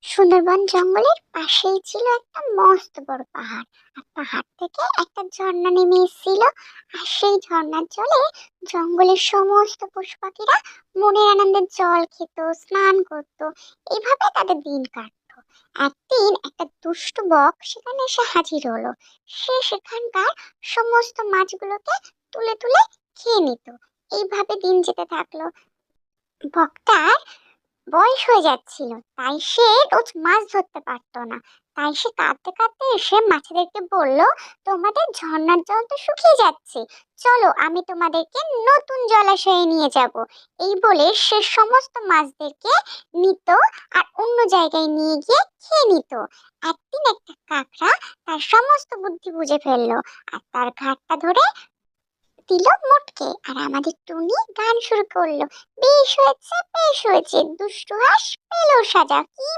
সুন্দরবন জঙ্গলের পাশেই ছিল একটা মস্ত বড় পাহাড়। আর পাহাড় থেকে একটা ঝর্ণা নেমে এসেছিল। আর সেই ঝর্ণার জলে জঙ্গলের সমস্ত পশু পাখিরা মনের আনন্দে জল খেত, স্নান করত। এইভাবে তাদের দিন কাটতো। একদিন একটা দুষ্টু বক সেখানে এসে হাজির হলো। সে সেখানকার সমস্ত মাছগুলোকে তুলে তুলে খেয়ে নিত। এইভাবে দিন যেতে থাকলো। বকটার বয়স হয়ে যাচ্ছিল, তাই সে রোজ মাছ ধরতে পারতো না। তাই সে কাঁদতে কাঁদতে এসে মাছেদেরকে বলল, তোমাদের ঝর্ণার জল তো শুকিয়ে যাচ্ছে, চলো আমি তোমাদেরকে নতুন জলাশয়ে নিয়ে যাব। এই বলে সে সমস্ত মাছদেরকে নিত আর অন্য জায়গায় নিয়ে গিয়ে খেয়ে নিত। একদিন একটা কাকড়া তার সমস্ত বুদ্ধি বুঝে ফেললো আর তার ঘাটটা ধরে দিল মোটকে। আর আমাদের টুনি গান শুরু করলো, বেশ হয়েছে বেশ হয়েছে, দুষ্টু হাঁস পেলো সাজা। কি